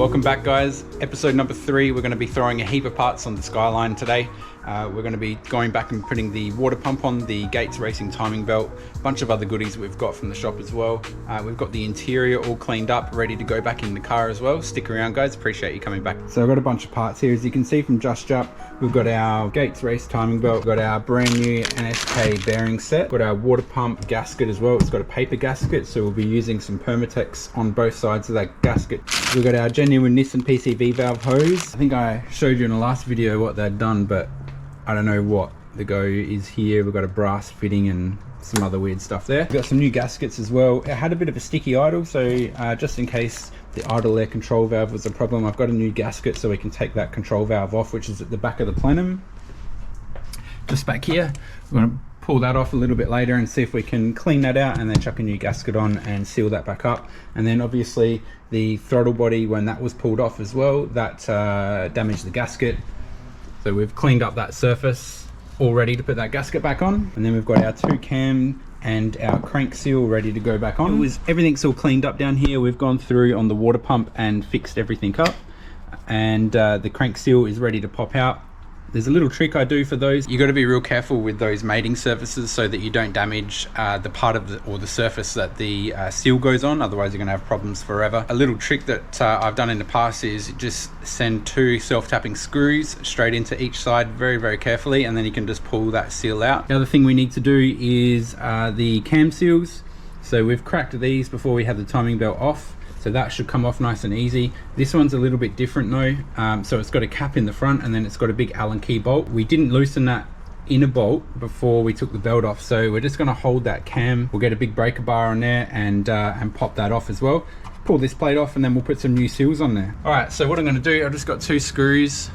Welcome back, guys. Episode number 3. We're going to be throwing a heap of parts on the Skyline today. We're going to be going back and putting the water pump on, the Gates racing timing belt, a bunch of other goodies that we've got from the shop as well. We've got the interior all cleaned up, ready to go back in the car as well. Stick around, guys. Appreciate you coming back. So I've got a bunch of parts here. As you can see from Just Jump, we've got our Gates race timing belt, we've got our brand new NSK bearing set, we've got our water pump gasket as well. It's got a paper gasket, so we'll be using some Permatex on both sides of that gasket. We've got our genuine Nissan PCV valve hose. I think I showed you in the last video what they'd done, but I don't know what the go is here. We've got a brass fitting and some other weird stuff there. We've got some new gaskets as well. It had a bit of a sticky idle, so just in case the idle air control valve was a problem, I've got a new gasket so we can take that control valve off, which is at the back of the plenum. Just back here. We're going to pull that off a little bit later and see if we can clean that out and then chuck a new gasket on and seal that back up. And then obviously the throttle body, when that was pulled off as well, that damaged the gasket. So we've cleaned up that surface, all ready to put that gasket back on. And then we've got our 2 cam and our crank seal ready to go back on. Everything's all cleaned up down here. We've gone through on the water pump and fixed everything up. And the crank seal is ready to pop out. There's a little trick I do for those. You got to be real careful with those mating surfaces so that you don't damage the part of the surface that the seal goes on. Otherwise you're going to have problems forever. A little trick that I've done in the past is just send 2 self-tapping screws straight into each side very, very carefully, and then you can just pull that seal out. The other thing we need to do is the cam seals. So we've cracked these before we have the timing belt off. So that should come off nice and easy. This one's a little bit different though. So it's got a cap in the front and then it's got a big Allen key bolt. We didn't loosen that inner bolt before we took the belt off. So we're just gonna hold that cam. We'll get a big breaker bar on there and pop that off as well. Pull this plate off and then we'll put some new seals on there. All right, so what I'm gonna do, I've just got 2 screws,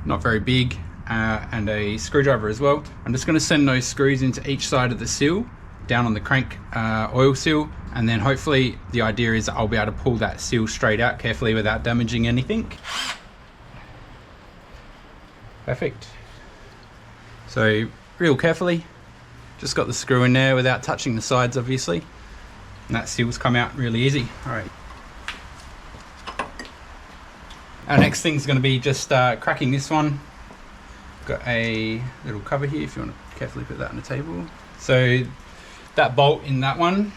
not very big, and a screwdriver as well. I'm just gonna send those screws into each side of the seal, down on the crank oil seal, and then hopefully the idea is I'll be able to pull that seal straight out carefully without damaging anything. Perfect. So real carefully, just got the screw in there without touching the sides obviously, and that seal's come out really easy. All right. Our next thing's going to be just cracking this one. Got a little cover here if you want to carefully put that on the table. So that bolt in that one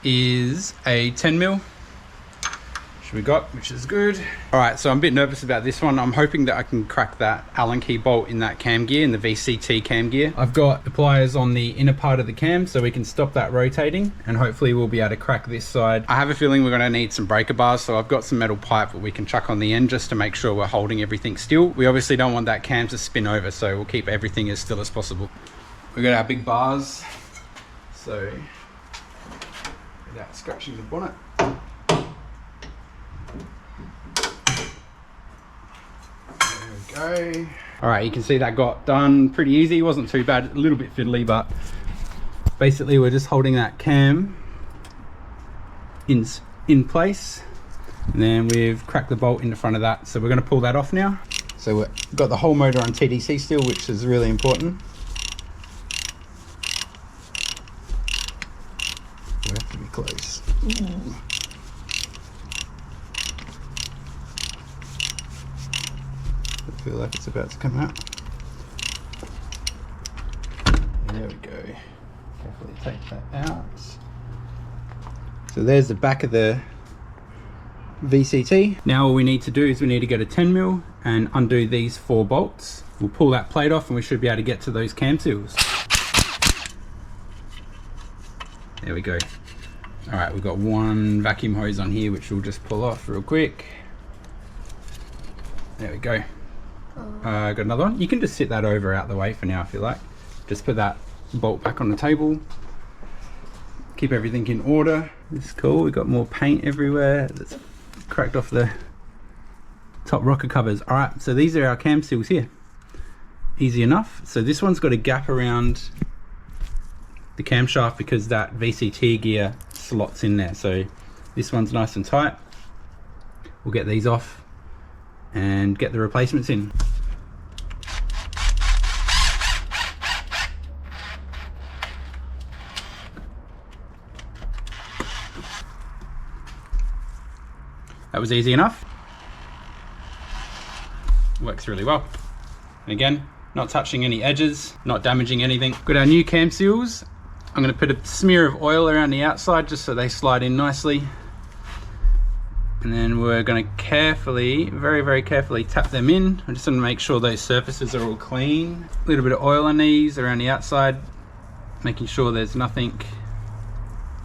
is a 10mm, which we got, which is good. All right, so I'm a bit nervous about this one. I'm hoping that I can crack that Allen key bolt in that cam gear, in the VCT cam gear. I've got the pliers on the inner part of the cam so we can stop that rotating, and hopefully we'll be able to crack this side. I have a feeling we're gonna need some breaker bars, so I've got some metal pipe that we can chuck on the end just to make sure we're holding everything still. We obviously don't want that cam to spin over, so we'll keep everything as still as possible. We've got our big bars, so without scratching the bonnet. There we go. All right, you can see that got done pretty easy. It wasn't too bad, a little bit fiddly, but basically we're just holding that cam in place, and then we've cracked the bolt in the front of that. So we're going to pull that off now. So we've got the whole motor on TDC still, which is really important. We have to be close. Ooh. I feel like it's about to come out. There we go. Carefully take that out. So there's the back of the VCT. Now all we need to do is we need to get a 10mm and undo these 4 bolts. We'll pull that plate off and we should be able to get to those cam seals. There we go. All right, we've got 1 vacuum hose on here, which we'll just pull off real quick. There we go. Got another one. You can just sit that over out the way for now if you like. Just put that bolt back on the table. Keep everything in order. This is cool. We've got more paint everywhere. That's cracked off the top rocker covers. All right, so these are our cam seals here. Easy enough. So this one's got a gap around the camshaft because that VCT gear slots in there. So this one's nice and tight. We'll get these off and get the replacements in. That was easy enough. Works really well. And again, not touching any edges, not damaging anything. Got our new cam seals. I'm going to put a smear of oil around the outside just so they slide in nicely. And then we're going to carefully, very carefully tap them in. I'm just going to make sure those surfaces are all clean. A little bit of oil on these around the outside, making sure there's nothing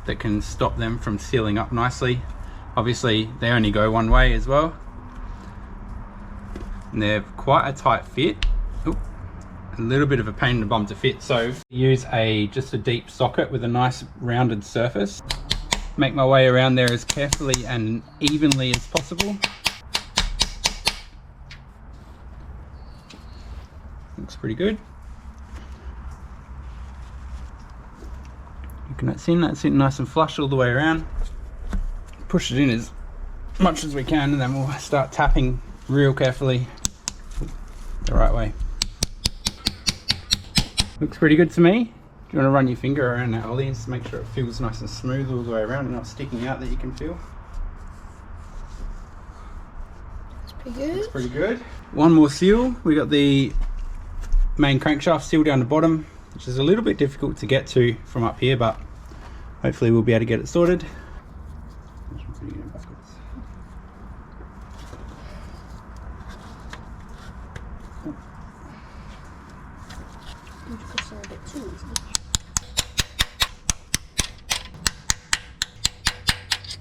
that can stop them from sealing up nicely. Obviously, they only go one way as well. And they're quite a tight fit. Ooh, a little bit of a pain in the bum to fit. So use just a deep socket with a nice rounded surface. Make my way around there as carefully and evenly as possible. Looks pretty good. That's in nice and flush all the way around. Push it in as much as we can, and then we'll start tapping real carefully the right way. Looks pretty good to me. Do you want to run your finger around that, Ollie, just to make sure it feels nice and smooth all the way around and not sticking out that you can feel? That's pretty good. Looks pretty good. One more seal. We got the main crankshaft seal down the bottom, which is a little bit difficult to get to from up here, but hopefully we'll be able to get it sorted.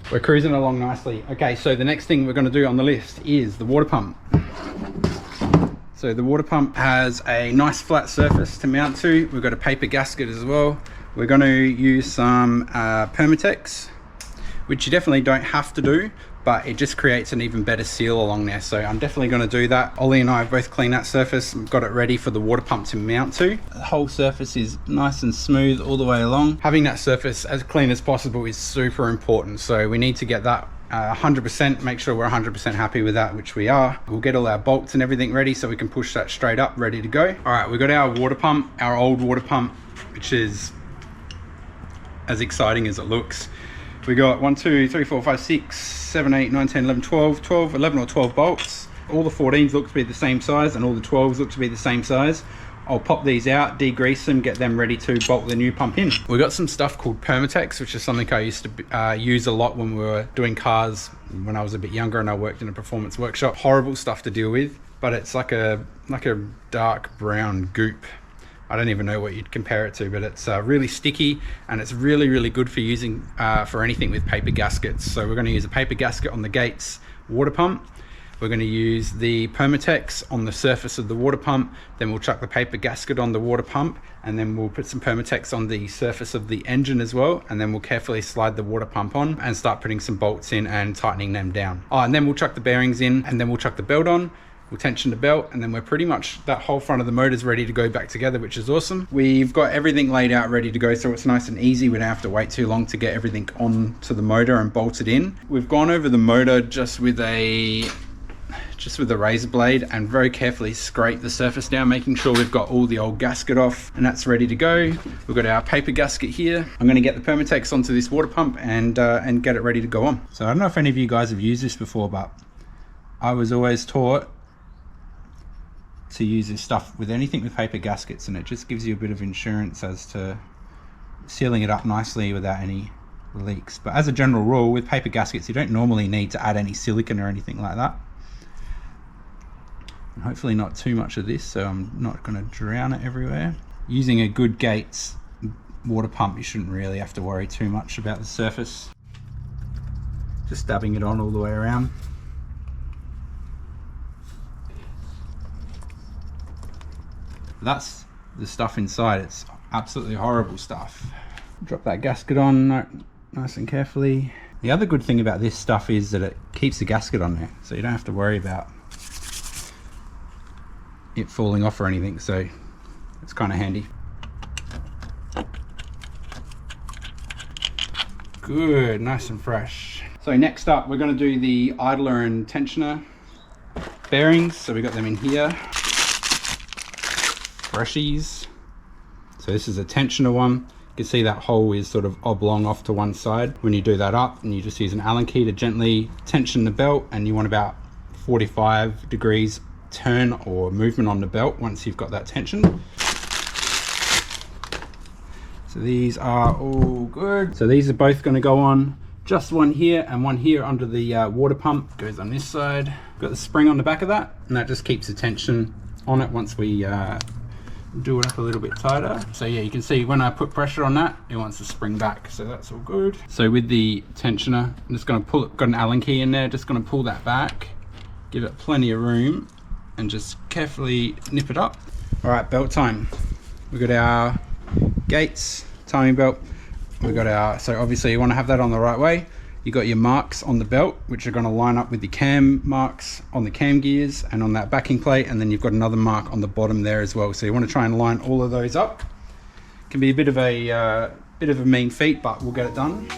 We're cruising along nicely. Okay, so the next thing we're going to do on the list is the water pump. So the water pump has a nice flat surface to mount to. We've got a paper gasket as well. We're going to use some Permatex, which you definitely don't have to do, but it just creates an even better seal along there. So I'm definitely going to do that. Ollie and I have both cleaned that surface and got it ready for the water pump to mount to. The whole surface is nice and smooth all the way along. Having that surface as clean as possible is super important. So we need to get that 100%, make sure we're 100% happy with that, which we are. We'll get all our bolts and everything ready so we can push that straight up, ready to go. All right, we've got our water pump, our old water pump, which is as exciting as it looks. We got 1, 2, 3, 4, 5, 6, 7, 8, 9, 10, 11, 12, 11 or 12 bolts. All the 14s look to be the same size and all the 12s look to be the same size. I'll pop these out, degrease them, get them ready to bolt the new pump in. We got some stuff called Permatex, which is something I used to use a lot when we were doing cars when I was a bit younger and I worked in a performance workshop. Horrible stuff to deal with, but it's like a dark brown goop. I don't even know what you'd compare it to, but it's really sticky and it's really good for using for anything with paper gaskets. So we're going to use a paper gasket on the Gates water pump. We're going to use the Permatex on the surface of the water pump, then we'll chuck the paper gasket on the water pump, and then we'll put some Permatex on the surface of the engine as well, and then we'll carefully slide the water pump on and start putting some bolts in and tightening them down. And then we'll chuck the bearings in, and then we'll chuck the belt on. We'll tension the belt, and then we're pretty much, that whole front of the motor is ready to go back together, which is awesome. We've got everything laid out ready to go, so it's nice and easy. We don't have to wait too long to get everything onto the motor and bolted in. We've gone over the motor just with a razor blade and very carefully scrape the surface down, making sure we've got all the old gasket off, and that's ready to go. We've got our paper gasket here. I'm going to get the Permatex onto this water pump and get it ready to go on. So I don't know if any of you guys have used this before, but I was always taught to use this stuff with anything with paper gaskets, and it just gives you a bit of insurance as to sealing it up nicely without any leaks. But as a general rule, with paper gaskets, you don't normally need to add any silicone or anything like that. And hopefully not too much of this, so I'm not going to drown it everywhere. Using a good Gates water pump, you shouldn't really have to worry too much about the surface. Just dabbing it on all the way around. That's the stuff inside. It's absolutely horrible stuff. Drop that gasket on nice and carefully. The other good thing about this stuff is that it keeps the gasket on there, so you don't have to worry about it falling off or anything, so it's kind of handy. Good, nice and fresh. So next up, we're going to do the idler and tensioner bearings. So we got them in here. Freshies. So this is a tensioner one. can see that hole is sort of oblong off to one side. When you do that up, and you just use an Allen key to gently tension the belt, and you want about 45 degrees turn or movement on the belt once you've got that tension. So these are all good. So these are both going to go on, just one here and one here under the water pump. Goes on this side. Got the spring on the back of that, and that just keeps the tension on it once we do it up a little bit tighter. So yeah, you can see when I put pressure on that, it wants to spring back, so that's all good. So with the tensioner, I'm just going to pull it, got an Allen key in there, just going to pull that back, give it plenty of room, and just carefully nip it up. All right, belt time. We've got our gates, timing belt. We've got our, so obviously you want to have that on the right way. You got your marks on the belt, which are going to line up with the cam marks on the cam gears and on that backing plate, and then you've got another mark on the bottom there as well. So you want to try and line all of those up. Can be a bit of a mean feat, but we'll get it done.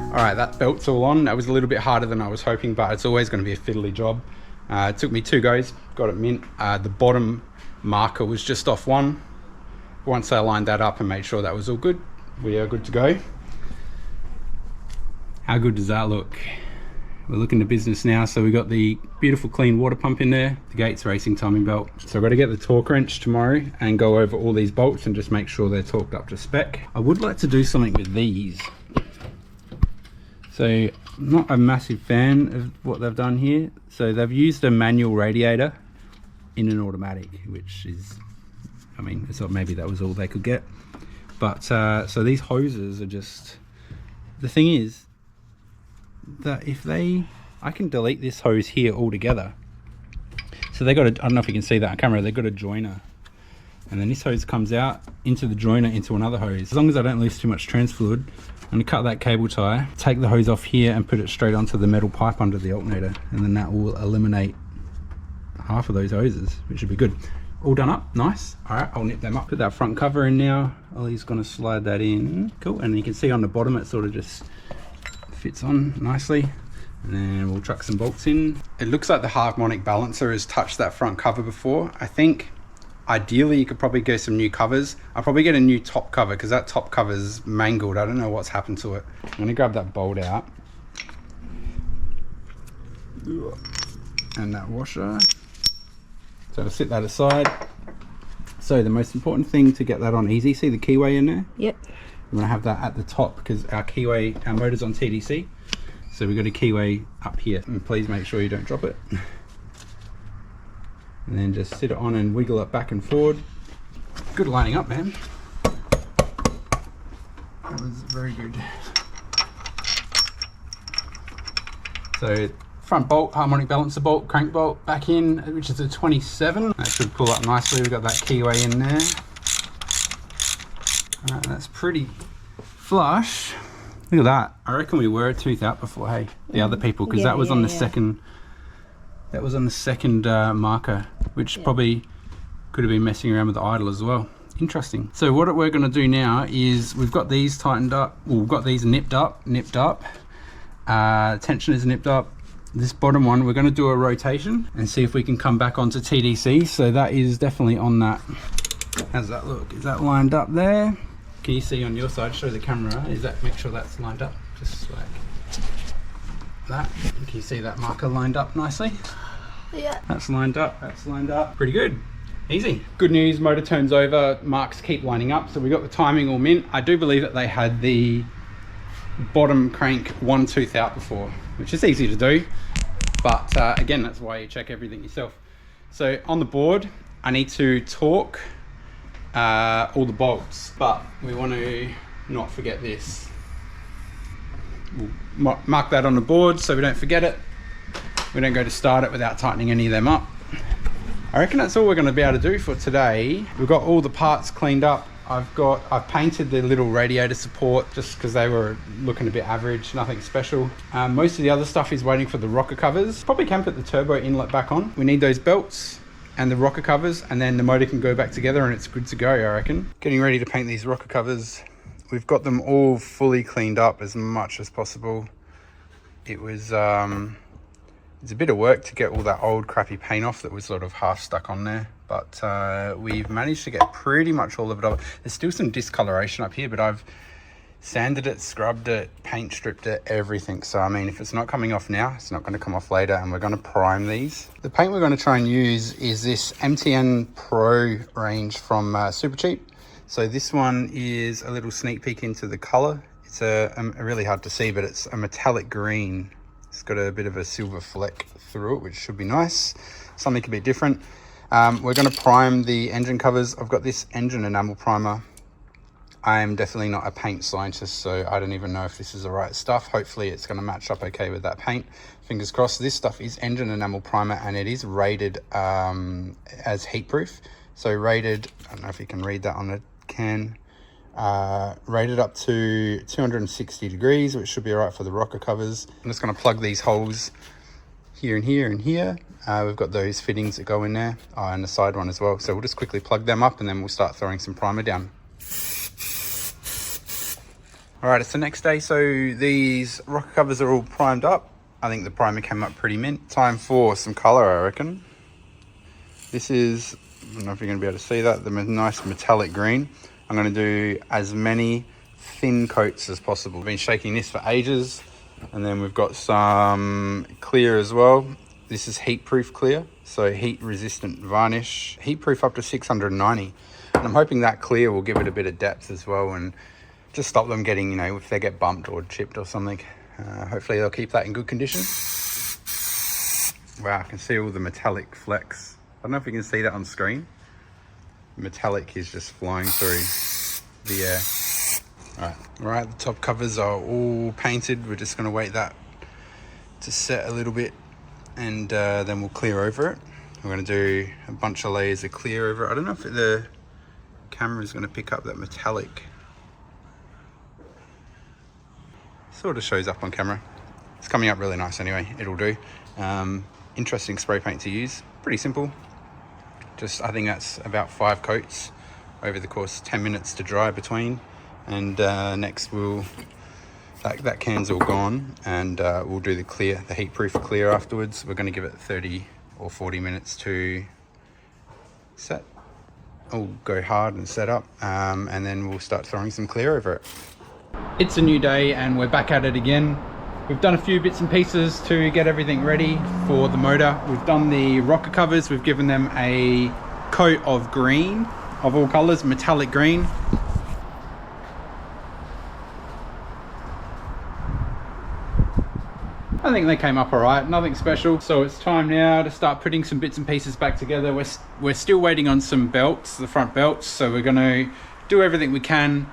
Alright, that belt's all on. That was a little bit harder than I was hoping, but it's always going to be a fiddly job. It took me 2 goes, got it mint. The bottom marker was just off one. Once I lined that up and made sure that was all good, we are good to go. How good does that look? We're looking to business now. So we got the beautiful clean water pump in there, the Gates racing timing belt. So I've got to get the torque wrench tomorrow and go over all these bolts and just make sure they're torqued up to spec. I would like to do something with these. So I'm not a massive fan of what they've done here. So they've used a manual radiator in an automatic, which is, I mean, it's not, maybe that was all they could get. But so these hoses are just, the thing is that if they, I can delete this hose here altogether. So they got a, I don't know if you can see that on camera, they've got a joiner. And then this hose comes out into the joiner into another hose. As long as I don't lose too much trans fluid, I'm going to cut that cable tie, take the hose off here and put it straight onto the metal pipe under the alternator, and then that will eliminate half of those hoses, which should be good. All done up, nice. All right, I'll nip them up. Put that front cover in now. Ollie's going to slide that in. Cool, and you can see on the bottom it sort of just fits on nicely. And then we'll chuck some bolts in. It looks like the Harmonic balancer has touched that front cover before. I think ideally you could probably go some new covers. I'll probably get a new top cover because that top cover's mangled. I don't know what's happened to it. I'm gonna grab that bolt out and that washer. So I'll sit that aside. So the most important thing to get that on easy, see the keyway in there? Yep. I'm gonna have that at the top because our keyway, our motor's on TDC. So we've got a keyway up here, and please make sure you don't drop it. And then just sit it on and wiggle it back and forward. Good lining up, man. That was very good. So front bolt, harmonic balancer bolt, crank bolt back in, which is a 27. That should pull up nicely. We've got that keyway in there. All right, that's pretty flush. Look at that. I reckon we were a tooth out before, hey, the other people, because that was on the second. That was on the second marker, which probably could have been messing around with the idle as well. Interesting. So what we're going to do now is we've got these tightened up. Well, we've got these nipped up. Tension is nipped up. This bottom one, we're going to do a rotation and see if we can come back onto TDC. So that is definitely on that. How's that look? Is that lined up there? Can you see on your side? Show the camera. Is that, make sure that's lined up, just like that. Can you see that marker lined up nicely? Yeah. That's lined up. That's lined up. Pretty good. Easy. Good news, motor turns over, marks keep lining up. So we got the timing all mint. I do believe that they had the bottom crank one tooth out before, which is easy to do. But again, that's why you check everything yourself. So on the board, I need to torque all the bolts, but we want to not forget this. We'll mark that on the board so we don't forget it. We don't go to start it without tightening any of them up. I reckon that's all we're going to be able to do for today. We've got all the parts cleaned up I've painted the little radiator support just because they were looking a bit average, nothing special. Most of the other stuff is waiting for the rocker covers. Probably can put the turbo inlet back on. We need those belts and the rocker covers, and then the motor can go back together and it's good to go, I reckon. Getting ready to paint these rocker covers. We've got them all fully cleaned up as much as possible. It was it's a bit of work to get all that old crappy paint off that was sort of half stuck on there, but we've managed to get pretty much all of it off. There's still some discoloration up here, but I've sanded it, scrubbed it, paint stripped it, everything. So I mean, if it's not coming off now, it's not going to come off later, and we're going to prime these. The paint we're going to try and use is this MTN Pro range from Supercheap. So this one is a little sneak peek into the color. It's a really hard to see, but it's a metallic green. It's got a bit of a silver fleck through it, which should be nice. Something a bit different. We're going to prime the engine covers. I've got this engine enamel primer. I am definitely not a paint scientist, so I don't even know if this is the right stuff. Hopefully it's going to match up okay with that paint. Fingers crossed. This stuff is engine enamel primer, and it is rated as heat proof. So rated, I don't know if you can read that on the can, rated up to 260 degrees, which should be all right for the rocker covers. I'm just going to plug these holes here and here and here. We've got those fittings that go in there, and the side one as well. So we'll just quickly plug them up and then we'll start throwing some primer down. All right, it's the next day. So these rocker covers are all primed up. I think the primer came up pretty mint. Time for some color, I reckon. This is, I don't know if you're going to be able to see that, the nice metallic green. I'm going to do as many thin coats as possible. I've been shaking this for ages. And then we've got some clear as well. This is heat proof clear, so heat resistant varnish. Heat proof up to 690. And I'm hoping that clear will give it a bit of depth as well and just stop them getting, you know, if they get bumped or chipped or something. Hopefully they'll keep that in good condition. Wow, I can see all the metallic flecks. I don't know if you can see that on screen. Metallic is just flying through the air. All right, the top covers are all painted. We're just going to wait that to set a little bit, and then we'll clear over it. We're going to do a bunch of layers of clear over it. I don't know if the camera is going to pick up that metallic. Sort of shows up on camera. It's coming up really nice anyway. It'll do. Interesting spray paint to use. Pretty simple. Just, I think that's about 5 coats over the course, 10 minutes to dry between. And next that can's all gone, and we'll do the clear, the heat proof clear afterwards. We're going to give it 30 or 40 minutes to set. I'll go hard and set up, and then we'll start throwing some clear over it. It's a new day and we're back at it again. We've done a few bits and pieces to get everything ready for the motor. We've done the rocker covers. We've given them a coat of green, of all colors, metallic green. I think they came up all right, nothing special. So it's time now to start putting some bits and pieces back together. We're still waiting on some belts, the front belts. So we're gonna do everything we can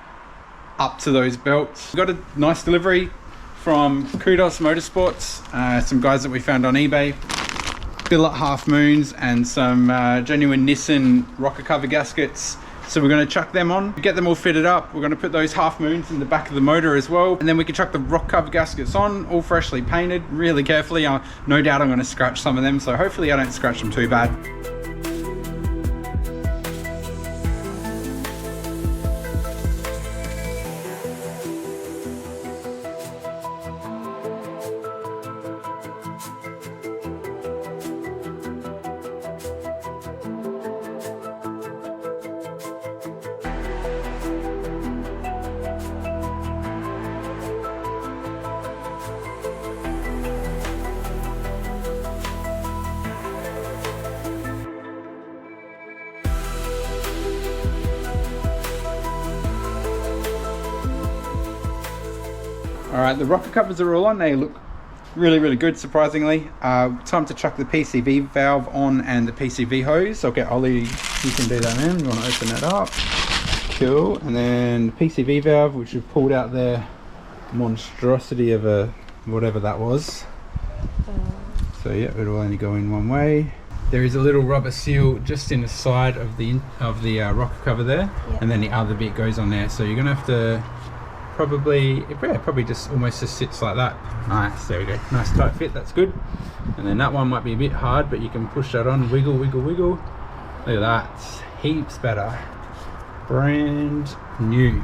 up to those belts. We got a nice delivery from Kudos Motorsports, some guys that we found on eBay. Billet half moons and some genuine Nissan rocker cover gaskets. So we're going to chuck them on, get them all fitted up. We're going to put those half moons in the back of the motor as well. And then we can chuck the rock cover gaskets on, all freshly painted, really carefully. No doubt I'm going to scratch some of them, so hopefully I don't scratch them too bad. Alright, the rocker covers are all on. They look really good, surprisingly. Time to chuck the PCV valve on and the PCV hose. Okay, Ollie, you can do that, man. You want to open that up? Cool. And then the PCV valve, which we've pulled out there, monstrosity of a whatever that was. So yeah, it'll only go in one way. there is a little rubber seal just in the side of the rocker cover there, and then the other bit goes on there. So you're gonna have to probably just almost just sits like that. Nice, there we go. Nice tight fit, that's good. And then that one might be a bit hard, but you can push that on, wiggle, wiggle, wiggle. Look at that, heaps better. Brand new.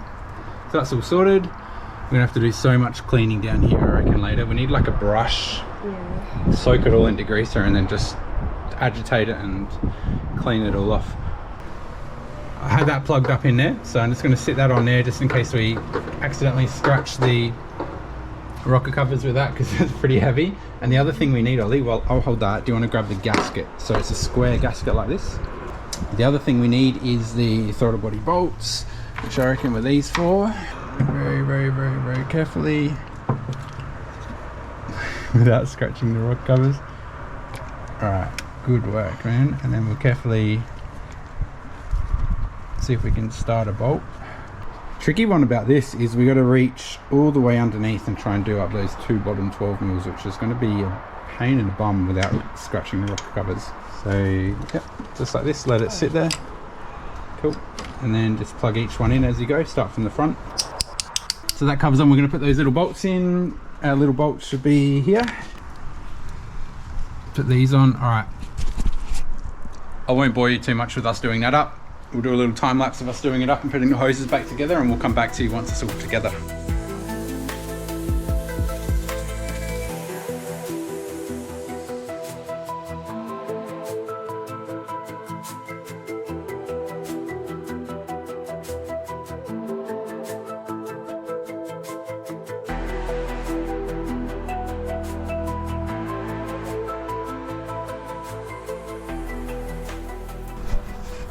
So that's all sorted. We're gonna have to do so much cleaning down here, I reckon, later. We need like a brush, soak it all into degreaser, and then just agitate it and clean it all off. I had that plugged up in there, so I'm just going to sit that on there just in case we accidentally scratch the rocker covers with that, because it's pretty heavy. And the other thing we need, Ollie, well, I'll hold that. Do you want to grab the gasket? So it's a square gasket like this. The other thing we need is the throttle body bolts, which I reckon were these four. Very, very, very, very carefully without scratching the rocker covers. All right. Good work, man. And then we'll carefully see if we can start a bolt. Tricky one about this is we got to reach all the way underneath and try and do up those two bottom 12 mils, which is going to be a pain in the bum without scratching the rocker covers. So yeah, just like this, let it sit there. Cool. And then just plug each one in as you go. Start from the front. So that covers on. We're going to put those little bolts in. Our little bolts should be here. Put these on. All right. I won't bore you too much with us doing that up. We'll do a little time lapse of us doing it up and putting the hoses back together, and we'll come back to you once it's all together.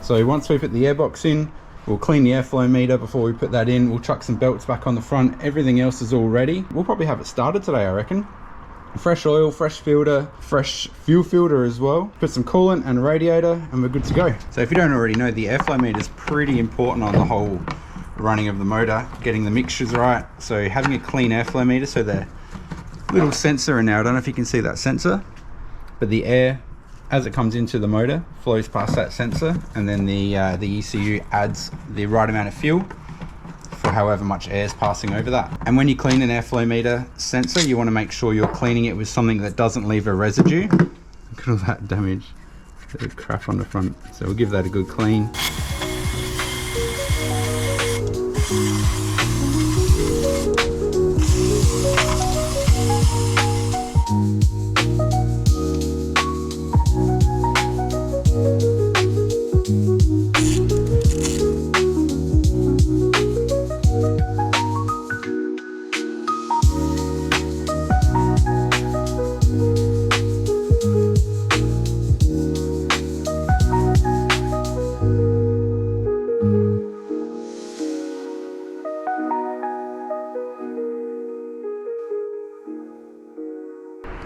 So once we put the airbox in, we'll clean the airflow meter before we put that in. We'll chuck some belts back on the front. Everything else is all ready. We'll probably have it started today, I reckon. Fresh oil, fresh filter, fresh fuel filter as well. Put some coolant and radiator, and we're good to go. So if you don't already know, the airflow meter is pretty important on the whole running of the motor, getting the mixtures right. So having a clean airflow meter, so the little sensor in there, I don't know if you can see that sensor, but the air, as it comes into the motor, flows past that sensor, and then the ECU adds the right amount of fuel for however much air is passing over that. And when you clean an airflow meter sensor, you want to make sure you're cleaning it with something that doesn't leave a residue. Look at all that damage, the crap on the front. So we'll give that a good clean.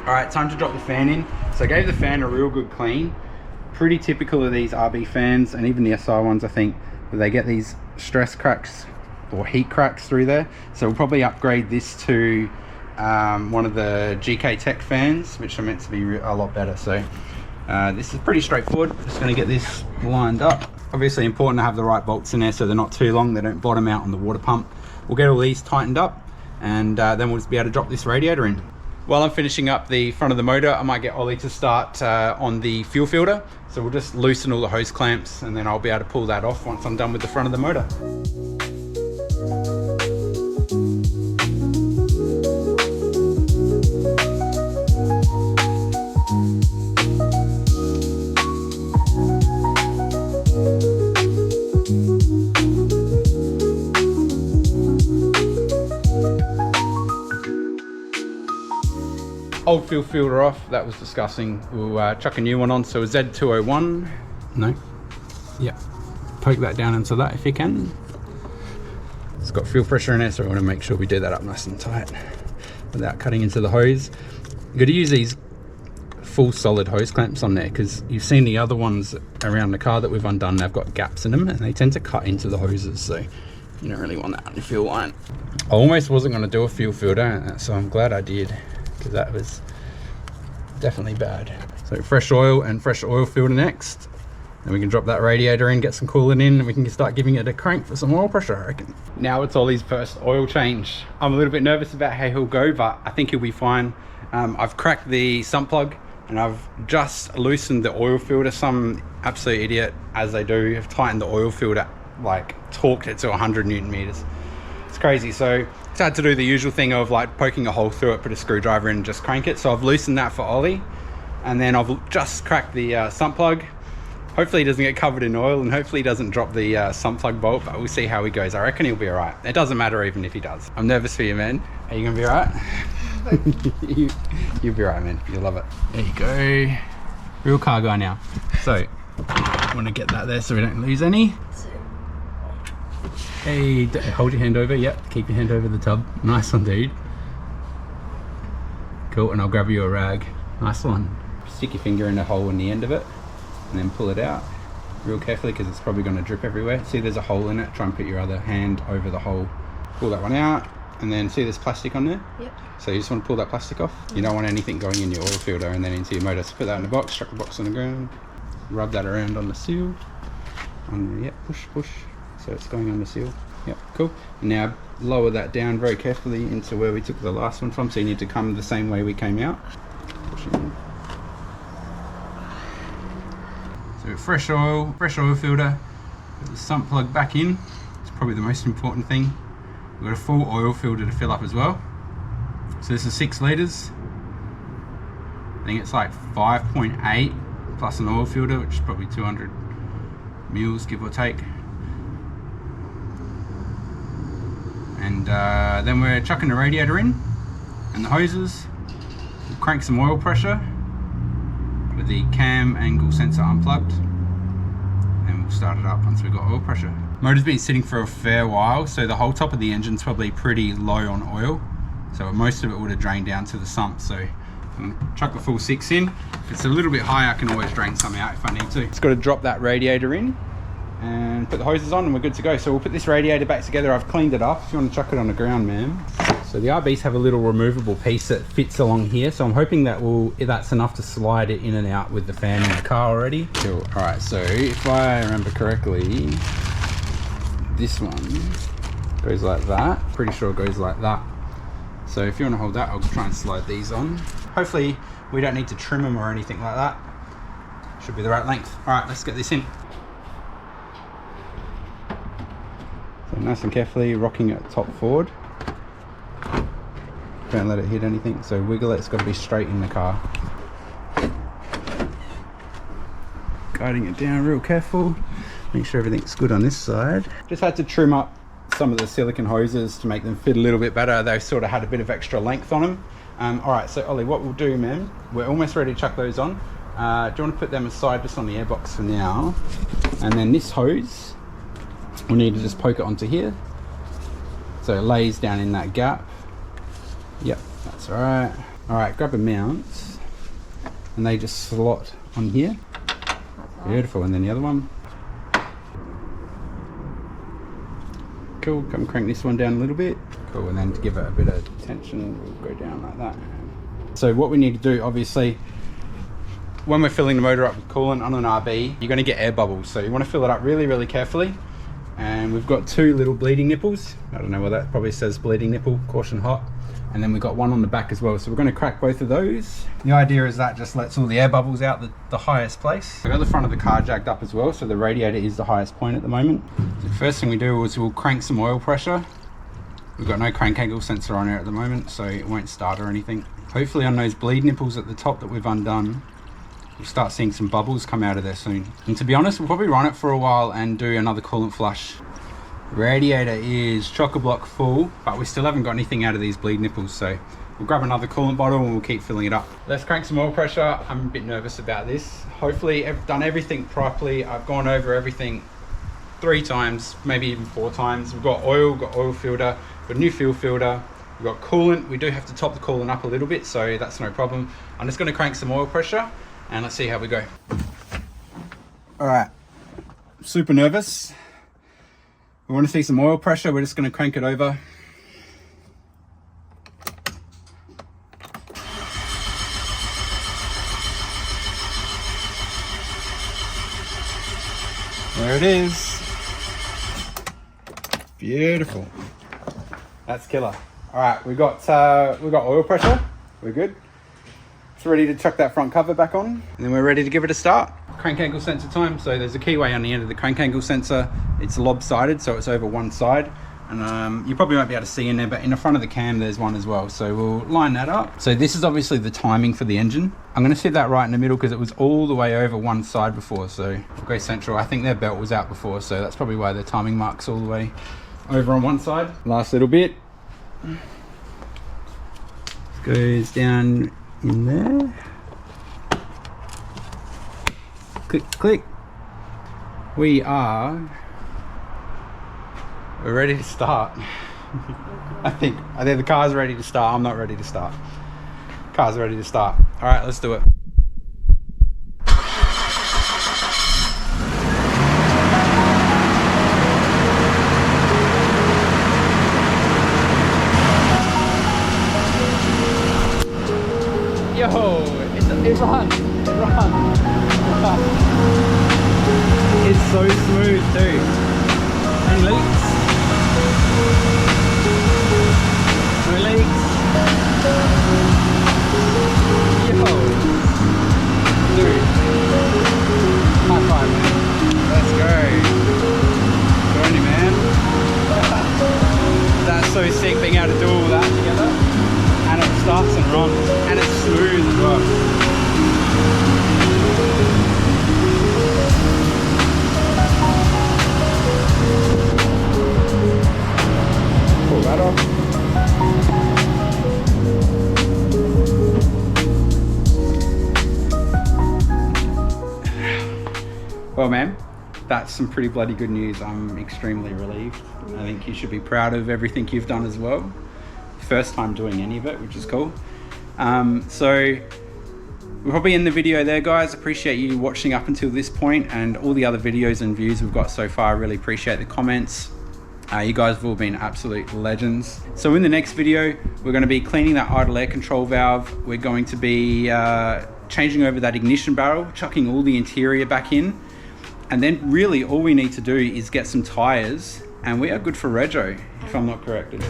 Alright, time to drop the fan in. So I gave the fan a real good clean. Pretty typical of these RB fans, and even the SI ones, I think, where they get these stress cracks or heat cracks through there. So we'll probably upgrade this to one of the GK Tech fans, which are meant to be a lot better. So this is pretty straightforward. Just going to get this lined up. Obviously important to have the right bolts in there so they're not too long, they don't bottom out on the water pump. We'll get all these tightened up, and then we'll just be able to drop this radiator in. While I'm finishing up the front of the motor, I might get Ollie to start on the fuel filter. So we'll just loosen all the hose clamps, and then I'll be able to pull that off once I'm done with the front of the motor. Old fuel filter off, that was disgusting. We'll chuck a new one on. So a Z201, no, yeah, poke that down into that if you can. It's got fuel pressure in there, so we want to make sure we do that up nice and tight without cutting into the hose. You've got to use these full solid hose clamps on there, because you've seen the other ones around the car that we've undone, they've got gaps in them and they tend to cut into the hoses, so you don't really want that on your fuel line. I almost wasn't going to do a fuel filter, so I'm glad I did, because that was definitely bad. So So fresh oil and fresh oil filter next. Then we can drop that radiator in, get some coolant in, and we can start giving it a crank for some oil pressure, I reckon. Now it's Ollie's first oil change. I'm a little bit nervous about how he'll go, but I think he'll be fine. I've cracked the sump plug and I've just loosened the oil filter. Some absolute idiot, as they do, have tightened the oil filter, like torqued it to 100 Newton meters. It's crazy. So it's had to do the usual thing of like poking a hole through it, put a screwdriver in and just crank it. So I've loosened that for Ollie, and then I've just cracked the sump plug. Hopefully he doesn't get covered in oil, and hopefully he doesn't drop the sump plug bolt, but we'll see how he goes. I reckon he'll be all right. It doesn't matter even if he does. I'm nervous for you, man. Are you gonna be all right? You'll be all right, man. You'll love it. There you go. Real car guy now. So, I want to get that there so we don't lose any. Hey, hold your hand over. Yep, keep your hand over the tub. Nice one, dude. Cool, and I'll grab you a rag. Nice one. Stick your finger in a hole in the end of it, and then pull it out real carefully because it's probably going to drip everywhere. See, there's a hole in it. Try and put your other hand over the hole. Pull that one out, and then see there's plastic on there? Yep. So you just want to pull that plastic off. You don't want anything going in your oil filter and then into your motor. So put that in the box, chuck the box on the ground, rub that around on the seal. Yep, push, push. So it's going on the seal. Yep, cool. And now lower that down very carefully into where we took the last one from. So you need to come the same way we came out. Push it in. So fresh oil filter, put the sump plug back in. It's probably the most important thing. We've got a full oil filter to fill up as well. So this is 6 litres. I think it's like 5.8 plus an oil filter, which is probably 200 mils, give or take. And then we're chucking the radiator in and the hoses. We'll crank some oil pressure with the cam angle sensor unplugged, and we'll start it up once we've got oil pressure. Motor's been sitting for a fair while, so the whole top of the engine's probably pretty low on oil, so most of it would have drained down to the sump. So I'm gonna chuck the full 6 in. If it's a little bit high, I can always drain some out if I need to. Just got to drop that radiator in and put the hoses on, and we're good to go. So we'll put this radiator back together. I've cleaned it up. If you want to chuck it on the ground, man. So the RBs have a little removable piece that fits along here, so I'm hoping that that's enough to slide it in and out with the fan in the car already. Cool. All right, so if I remember correctly, this one goes like that. Pretty sure it goes like that. So if you want to hold that, I'll try and slide these on. Hopefully we don't need to trim them or anything like that. Should be the right length. All right, let's get this in. So nice and carefully rocking it top forward. Don't let it hit anything, so wiggle it. It's got to be straight in the car. Guiding it down real careful. Make sure everything's good on this side. Just had to trim up some of the silicone hoses to make them fit a little bit better. They sort of had a bit of extra length on them. All right, so Ollie, what we'll do, man, we're almost ready to chuck those on. Do you want to put them aside just on the airbox for now? And then this hose, we'll need to just poke it onto here. So it lays down in that gap. Yep, that's all right. All right, grab a mount and they just slot on here. Beautiful, and then the other one. Cool, come crank this one down a little bit. Cool, and then to give it a bit of tension, we'll go down like that. So what we need to do, obviously, when we're filling the motor up with coolant on an RB, you're gonna get air bubbles. So you wanna fill it up really, really carefully. And we've got 2 little bleeding nipples. I don't know what that probably says, bleeding nipple, caution hot. And then we've got one on the back as well. So we're gonna crack both of those. The idea is that just lets all the air bubbles out the highest place. I've got the front of the car jacked up as well, so the radiator is the highest point at the moment. So the first thing we do is we'll crank some oil pressure. We've got no crank angle sensor on here at the moment, so it won't start or anything. Hopefully on those bleed nipples at the top that we've undone, we'll start seeing some bubbles come out of there soon. And to be honest, we'll probably run it for a while and do another coolant flush. Radiator is chock-a-block full, but we still haven't got anything out of these bleed nipples, so we'll grab another coolant bottle and we'll keep filling it up. Let's crank some oil pressure. I'm a bit nervous about this. Hopefully I've done everything properly. I've gone over everything 3 times, maybe even 4 times. We've got oil, got oil filter, got a new fuel filter, we've got coolant. We do have to top the coolant up a little bit, so that's no problem. I'm just gonna crank some oil pressure and let's see how we go. All right, super nervous. We want to see some oil pressure. We're just going to crank it over. There it is. Beautiful. That's killer. All right, we got oil pressure. We're good. It's ready to chuck that front cover back on, and then we're ready to give it a start. Crank angle sensor time. So there's a keyway on the end of the crank angle sensor. It's lopsided, so it's over one side. And you probably won't be able to see in there, but in the front of the cam there's one as well. So we'll line that up. So this is obviously the timing for the engine. I'm going to sit that right in the middle because it was all the way over one side before. So we'll go central. I think their belt was out before, so that's probably why the timing mark's all the way over on one side. Last little bit. Goes down in there. Click, click. We're ready to start. I think the car's ready to start. I'm not ready to start. Car's ready to start. All right, let's do it. Yo, it runs. It's so smooth too. Any leaks? No leaks. Yo, dude. High five, man. Let's go. Join you, man. That's so sick being able to do all that together. And it starts and runs. And it's smooth as well. Pull that off. Well, man, that's some pretty bloody good news. I'm extremely relieved. I think you should be proud of everything you've done as well. First time doing any of it, which is cool. So we'll probably end the video there, guys. Appreciate you watching up until this point and all the other videos and views we've got so far. I really appreciate the comments. You guys have all been absolute legends. So in the next video, we're going to be cleaning that idle air control valve. We're going to be changing over that ignition barrel, chucking all the interior back in. And then really all we need to do is get some tires and we are good for rego, if I'm not corrected.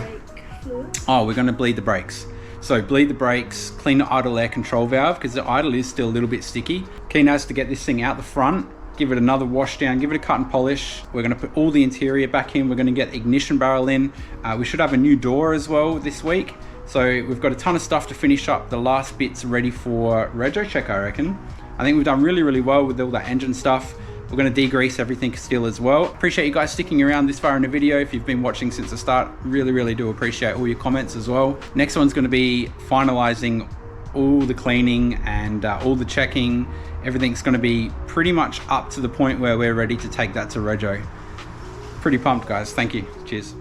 Oh, we're going to bleed the brakes. So bleed the brakes, clean the idle air control valve because the idle is still a little bit sticky. Keen as to get this thing out the front, give it another wash down, give it a cut and polish. We're going to put all the interior back in. We're going to get the ignition barrel in. We should have a new door as well this week. So we've got a ton of stuff to finish up. The last bit's ready for rego check, I reckon. I think we've done really, really well with all that engine stuff. We're going to degrease everything still as well. Appreciate you guys sticking around this far in the video. If you've been watching since the start, really, really do appreciate all your comments as well. Next one's going to be finalizing all the cleaning and all the checking. Everything's going to be pretty much up to the point where we're ready to take that to rego. Pretty pumped, guys. Thank you. Cheers.